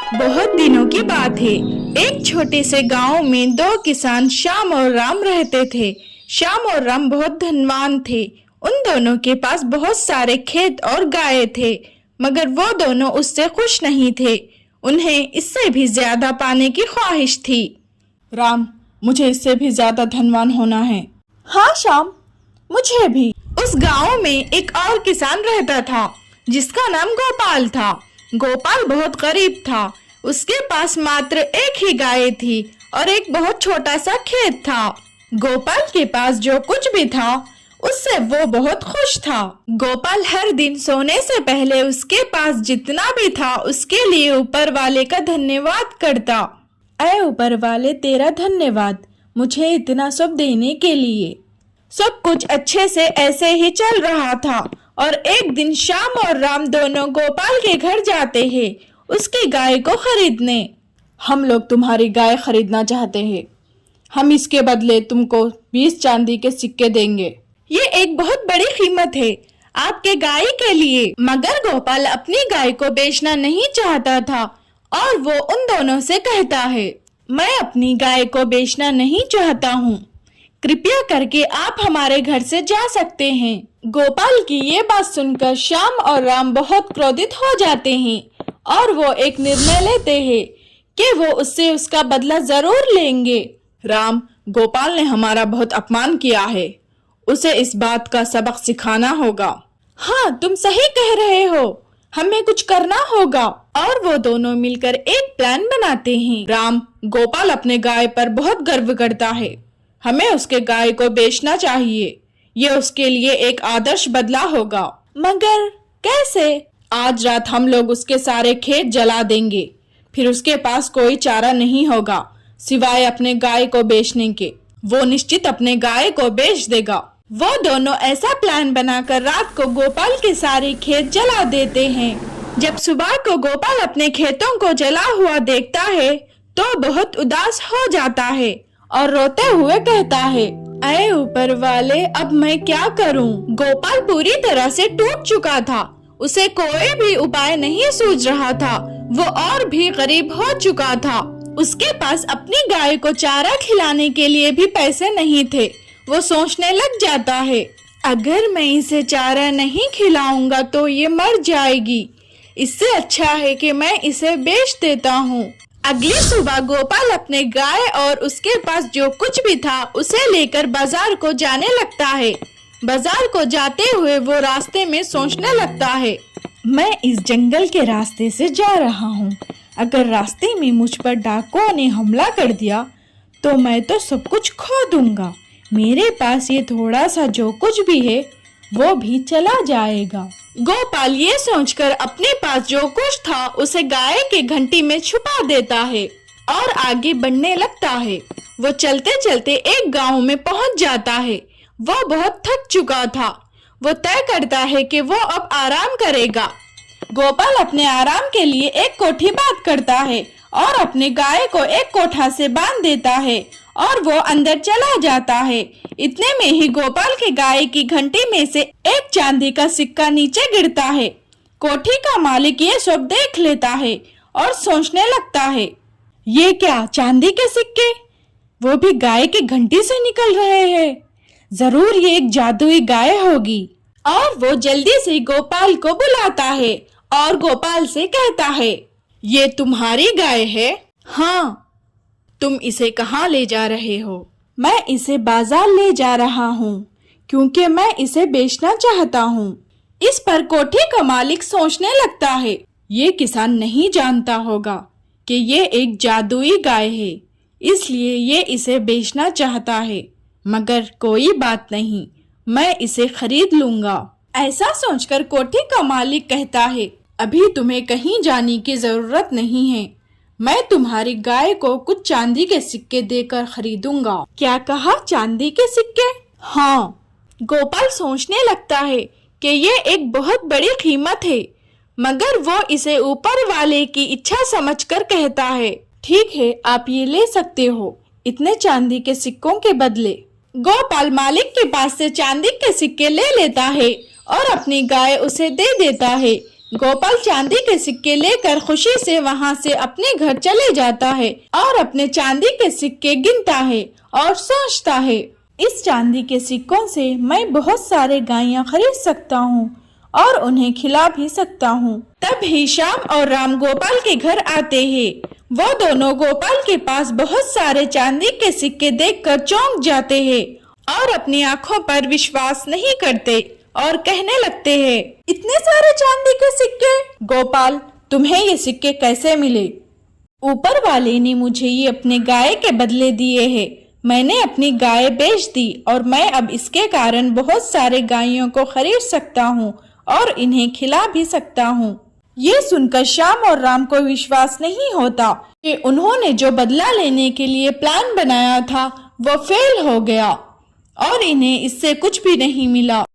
बहुत दिनों की बात है। एक छोटे से गांव में दो किसान श्याम और राम रहते थे। श्याम और राम बहुत धनवान थे। उन दोनों के पास बहुत सारे खेत और गायें थे, मगर वो दोनों उससे खुश नहीं थे। उन्हें इससे भी ज्यादा पाने की ख्वाहिश थी। राम, मुझे इससे भी ज्यादा धनवान होना है। हाँ श्याम, मुझे भी। उस गांव में एक और किसान रहता था जिसका नाम गोपाल था। गोपाल बहुत गरीब था। उसके पास मात्र एक ही गाय थी और एक बहुत छोटा सा खेत था। गोपाल के पास जो कुछ भी था उससे वो बहुत खुश था। गोपाल हर दिन सोने से पहले उसके पास जितना भी था उसके लिए ऊपर वाले का धन्यवाद करता। ऐ ऊपर वाले, तेरा धन्यवाद मुझे इतना सब देने के लिए। सब कुछ अच्छे से ऐसे ही चल रहा था और एक दिन श्याम और राम दोनों गोपाल के घर जाते हैं उसकी गाय को खरीदने। हम लोग तुम्हारी गाय खरीदना चाहते हैं। हम इसके बदले तुमको 20 चांदी के सिक्के देंगे। ये एक बहुत बड़ी कीमत है आपके गाय के लिए। मगर गोपाल अपनी गाय को बेचना नहीं चाहता था और वो उन दोनों से कहता है, मैं अपनी गाय को बेचना नहीं चाहता हूँ, कृपया करके आप हमारे घर से जा सकते हैं। गोपाल की ये बात सुनकर श्याम और राम बहुत क्रोधित हो जाते हैं और वो एक निर्णय लेते हैं कि वो उससे उसका बदला जरूर लेंगे। राम, गोपाल ने हमारा बहुत अपमान किया है। उसे इस बात का सबक सिखाना होगा। हाँ, तुम सही कह रहे हो, हमें कुछ करना होगा। और वो दोनों मिलकर एक प्लान बनाते हैं। राम, गोपाल अपने गाय पर बहुत गर्व करता है। हमें उसके गाय को बेचना चाहिए। ये उसके लिए एक आदर्श बदला होगा। मगर कैसे? आज रात हम लोग उसके सारे खेत जला देंगे। फिर उसके पास कोई चारा नहीं होगा सिवाय अपने गाय को बेचने के। वो निश्चित अपने गाय को बेच देगा। वो दोनों ऐसा प्लान बनाकर रात को गोपाल के सारे खेत जला देते हैं। जब सुबह को गोपाल अपने खेतों को जला हुआ देखता है तो बहुत उदास हो जाता है और रोते हुए कहता है, ऐ ऊपर वाले, अब मैं क्या करूं? गोपाल पूरी तरह से टूट चुका था। उसे कोई भी उपाय नहीं सूझ रहा था। वो और भी गरीब हो चुका था। उसके पास अपनी गाय को चारा खिलाने के लिए भी पैसे नहीं थे। वो सोचने लग जाता है, अगर मैं इसे चारा नहीं खिलाऊंगा तो ये मर जाएगी। इससे अच्छा है कि मैं इसे बेच देता हूँ। अगली सुबह गोपाल अपने गाय और उसके पास जो कुछ भी था उसे लेकर बाजार को जाने लगता है। बाजार को जाते हुए वो रास्ते में सोचने लगता है, मैं इस जंगल के रास्ते से जा रहा हूँ। अगर रास्ते में मुझ पर डाकुओं ने हमला कर दिया तो मैं तो सब कुछ खो दूंगा। मेरे पास ये थोड़ा सा जो कुछ भी है वो भी चला जाएगा। गोपाल ये सोचकर अपने पास जो कुछ था उसे गाय के घंटी में छुपा देता है और आगे बढ़ने लगता है। वो चलते चलते एक गांव में पहुंच जाता है। वो बहुत थक चुका था। वो तय करता है कि वो अब आराम करेगा। गोपाल अपने आराम के लिए एक कोठी बात करता है और अपने गाय को एक कोठा से बांध देता है और वो अंदर चला जाता है। इतने में ही गोपाल के गाय की घंटी में से एक चांदी का सिक्का नीचे गिरता है। कोठी का मालिक ये सब देख लेता है और सोचने लगता है, ये क्या, चांदी के सिक्के, वो भी गाय की घंटी से निकल रहे हैं। जरूर ये एक जादुई गाय होगी। और वो जल्दी से गोपाल को बुलाता है और गोपाल से कहता है, ये तुम्हारी गाय है? हाँ। तुम इसे कहाँ ले जा रहे हो? मैं इसे बाजार ले जा रहा हूँ क्योंकि मैं इसे बेचना चाहता हूँ। इस पर कोठी का मालिक सोचने लगता है, ये किसान नहीं जानता होगा कि ये एक जादुई गाय है, इसलिए ये इसे बेचना चाहता है। मगर कोई बात नहीं, मैं इसे खरीद लूंगा। ऐसा सोचकर कोठी का मालिक कहता है, अभी तुम्हें कहीं जाने की जरूरत नहीं है। मैं तुम्हारी गाय को कुछ चांदी के सिक्के देकर खरीदूंगा। क्या कहा, चांदी के सिक्के? हाँ। गोपाल सोचने लगता है कि ये एक बहुत बड़ी कीमत है, मगर वो इसे ऊपर वाले की इच्छा समझकर कहता है, ठीक है, आप ये ले सकते हो इतने चांदी के सिक्कों के बदले। गोपाल मालिक के पास से चांदी के सिक्के ले लेता है और अपनी गाय उसे दे देता है गोपाल चांदी के सिक्के लेकर खुशी से वहाँ से अपने घर चले जाता है और अपने चांदी के सिक्के गिनता है और सोचता है, इस चांदी के सिक्कों से मैं बहुत सारे गायें खरीद सकता हूँ और उन्हें खिला भी सकता हूँ। तब ही श्याम और राम गोपाल के घर आते हैं। वो दोनों गोपाल के पास बहुत सारे चांदी के सिक्के देखकर चौंक जाते हैं और अपनी आंखों पर विश्वास नहीं करते और कहने लगते हैं, इतने सारे चांदी के सिक्के? गोपाल, तुम्हें ये सिक्के कैसे मिले? ऊपर वाले ने मुझे ये अपने गाय के बदले दिए हैं। मैंने अपनी गाय बेच दी और मैं अब इसके कारण बहुत सारे गायों को खरीद सकता हूँ और इन्हें खिला भी सकता हूँ। ये सुनकर श्याम और राम को विश्वास नहीं होता कि उन्होंने जो बदला लेने के लिए प्लान बनाया था वो फेल हो गया और इन्हें इससे कुछ भी नहीं मिला।